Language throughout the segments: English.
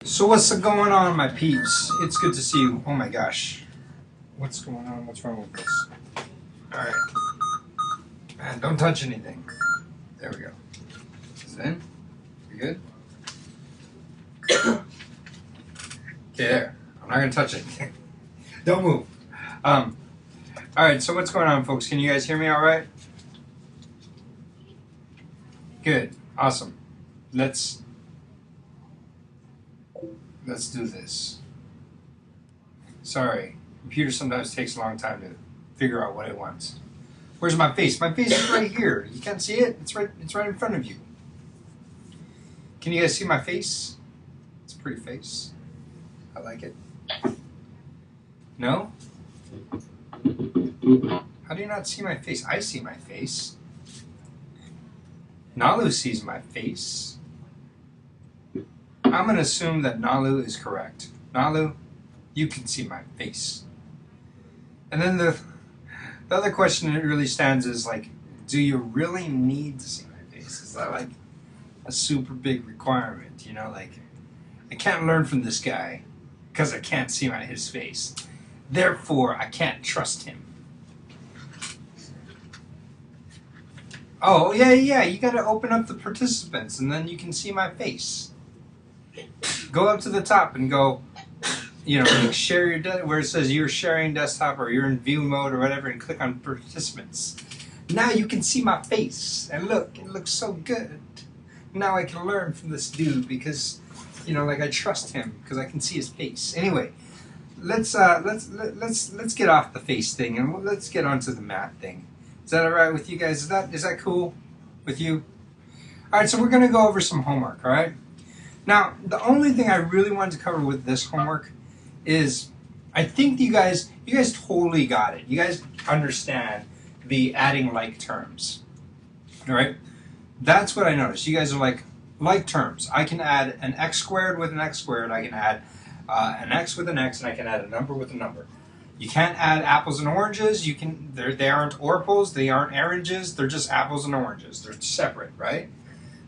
So what's going on, my peeps? It's good to see you. Oh my gosh. What's going on? What's wrong with this? Alright. Man, don't touch anything. There we go. Is it in? You good? Okay, there. I'm not going to touch anything. Don't move. Alright, so what's going on, folks? Can you guys hear me alright? Good. Awesome. Let's do this. Sorry. Computer sometimes takes a long time to figure out what it wants. Where's my face? My face is right here. You can't see it? It's right in front of you. Can you guys see my face? It's a pretty face. I like it. No? How do you not see my face? I see my face. Nalu sees my face. I'm going to assume that Nalu is correct. Nalu, you can see my face. And then the other question that really stands is like, do you really need to see my face? Is that like a super big requirement? You know, like, I can't learn from this guy because I can't see his face. Therefore, I can't trust him. Oh, yeah, you got to open up the participants and then you can see my face. Go up to the top and go, you know, like share your where it says you're sharing desktop or you're in view mode or whatever, and click on participants. Now you can see my face, and look, it looks so good. Now I can learn from this dude because, you know, like I trust him because I can see his face. Anyway, let's get off the face thing and let's get onto the math thing. Is that all right with you guys? Is that cool with you? All right, so we're gonna go over some homework. All right. Now, the only thing I really wanted to cover with this homework is I think you guys totally got it. You guys understand the adding like terms. All right? That's what I noticed. You guys are like terms. I can add an x squared with an x squared. I can add an x with an x, and I can add a number with a number. You can't add apples and oranges. They aren't orpals. They aren't oranges. They're just apples and oranges. They're separate, right?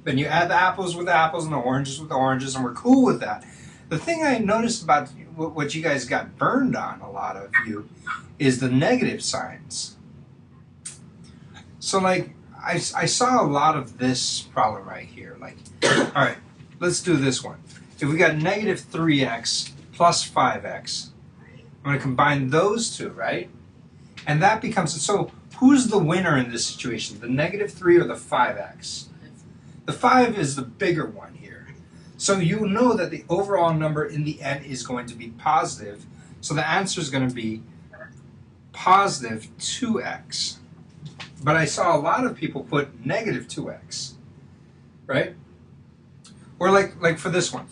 Then you add the apples with the apples and the oranges with the oranges, and we're cool with that. The thing I noticed about what you guys got burned on, a lot of you, is the negative signs. So, like, I saw a lot of this problem right here. Like, all right, let's do this one. If we got negative 3x plus 5x, I'm going to combine those two, right? And that becomes, so who's the winner in this situation, the negative 3 or the 5x? The 5 is the bigger one here. So you know that the overall number in the end is going to be positive. So the answer is going to be positive 2x. But I saw a lot of people put negative 2x, right? Or like for this one.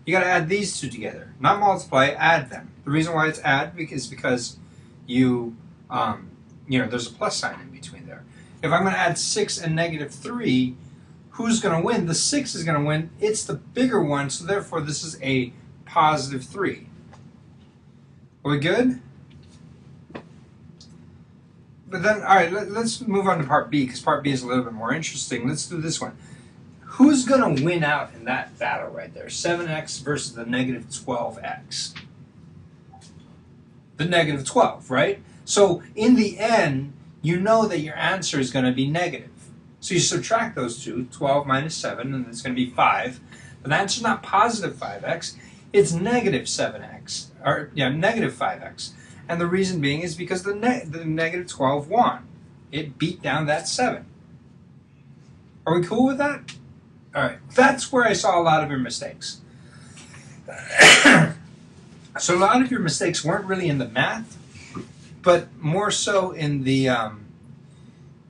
You got to add these two together. Not multiply, add them. The reason why it's add is because you know, there's a plus sign in between there. If I'm going to add 6 and negative 3, who's going to win? The 6 is going to win. It's the bigger one, so therefore this is a positive 3. Are we good? But then, all right, let's move on to part B, because part B is a little bit more interesting. Let's do this one. Who's going to win out in that battle right there? 7x versus the negative 12x. The negative 12, right? So in the end, you know that your answer is going to be negative. So you subtract those two, 12 minus 7, and it's going to be 5. But the answer is not positive 5x, it's negative 7x, or yeah, negative 5x. And the reason being is because the negative 12 won. It beat down that 7. Are we cool with that? All right, that's where I saw a lot of your mistakes. So a lot of your mistakes weren't really in the math, but more so in the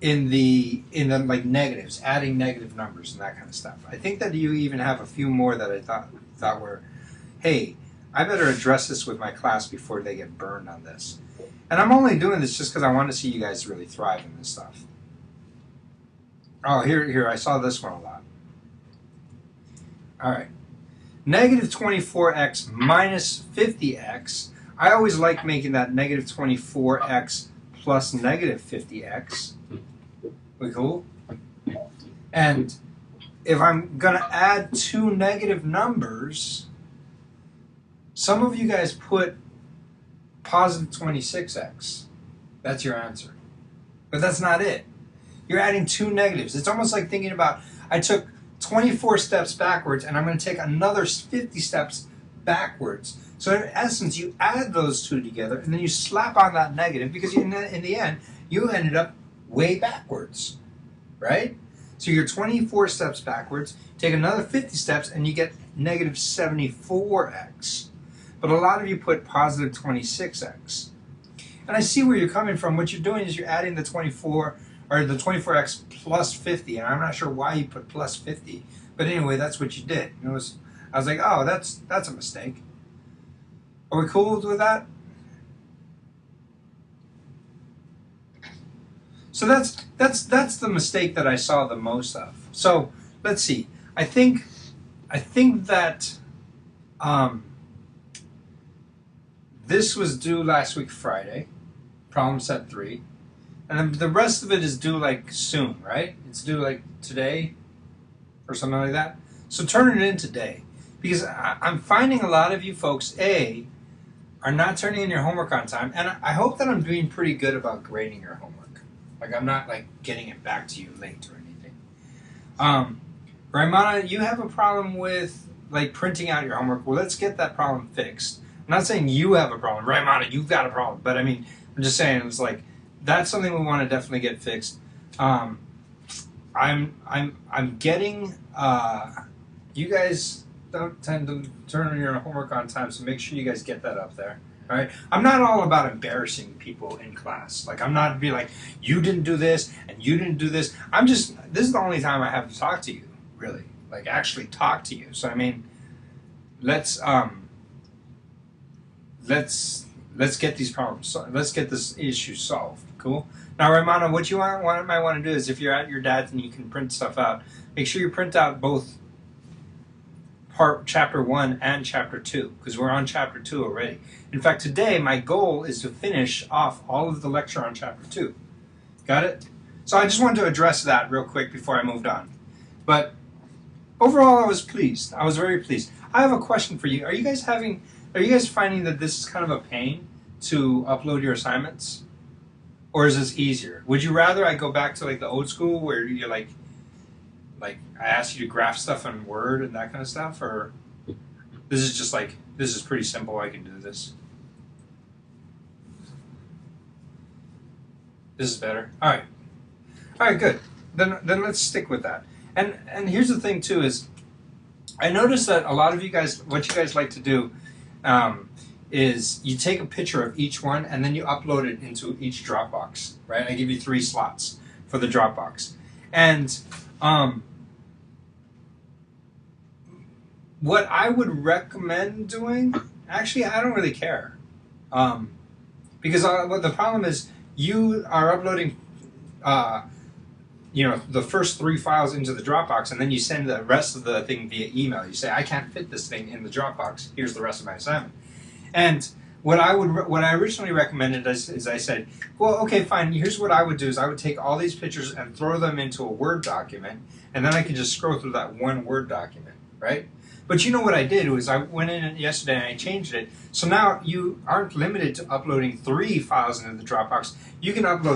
like negatives, adding negative numbers and that kind of stuff. I think that you even have a few more that I thought were, hey, I better address this with my class before they get burned on this. And I'm only doing this just because I want to see you guys really thrive in this stuff. Oh, here, I saw this one a lot. All right. Negative 24x minus 50x. I always like making that negative 24x plus negative 50x. We cool? And if I'm going to add two negative numbers, Some of you guys put positive 26x. That's your answer. But that's not it. You're adding two negatives. It's almost like thinking about, I took 24 steps backwards and I'm going to take another 50 steps backwards. So in essence, you add those two together and then you slap on that negative because in the end, you ended up way backwards, right? So you're 24 steps backwards, take another 50 steps and you get negative 74x. But a lot of you put positive 26x. And I see where you're coming from. What you're doing is you're adding the 24 or the 24x plus 50, and I'm not sure why you put plus 50, but anyway, that's what you did. I was like, oh, that's a mistake. Are we cool with that? So that's the mistake that I saw the most of. So let's see. I think that this was due last week Friday, problem set 3. And then the rest of it is due like soon, right? It's due like today or something like that. So turn it in today. Because I'm finding a lot of you folks, A, are not turning in your homework on time. And I hope that I'm doing pretty good about grading your homework. Like I'm not like getting it back to you late or anything. Raimana, you have a problem with like printing out your homework. Well, let's get that problem fixed. I'm not saying you have a problem. Raimana, you've got a problem. But I mean, I'm just saying it's like, that's something we want to definitely get fixed. I'm getting you guys don't tend to turn in your homework on time, so make sure you guys get that up there. All right. I'm not all about embarrassing people in class. Like I'm not be like you didn't do this and you didn't do this. This is the only time I have to talk to you, really. Like actually talk to you. So I mean, let's get these problems. Let's get this issue solved. Cool. Now, Raimana, what you might want to do is if you're at your dad's and you can print stuff out, make sure you print out both chapter 1 and chapter 2 because we're on chapter 2 already. In fact, today my goal is to finish off all of the lecture on chapter 2. Got it? So I just wanted to address that real quick before I moved on. But overall, I was pleased. I was very pleased. I have a question for you. Are you guys finding that this is kind of a pain to upload your assignments? Or is this easier? Would you rather I go back to like the old school where you're like I ask you to graph stuff in Word and that kind of stuff? Or this is just like, this is pretty simple, I can do this? This is better? All right, good. Then let's stick with that. And here's the thing too is, I noticed that a lot of you guys, what you guys like to do is you take a picture of each one and then you upload it into each Dropbox, right? I give you 3 slots for the Dropbox. And what I would recommend doing, actually I don't really care. Because what the problem is, you are uploading the first 3 files into the Dropbox and then you send the rest of the thing via email. You say, I can't fit this thing in the Dropbox, here's the rest of my assignment. And what I originally recommended is I said, well, okay, fine, here's what I would do is I would take all these pictures and throw them into a Word document, and then I could just scroll through that one Word document, right? But you know what I did was I went in yesterday and I changed it. So now you aren't limited to uploading 3 files into the Dropbox. You can upload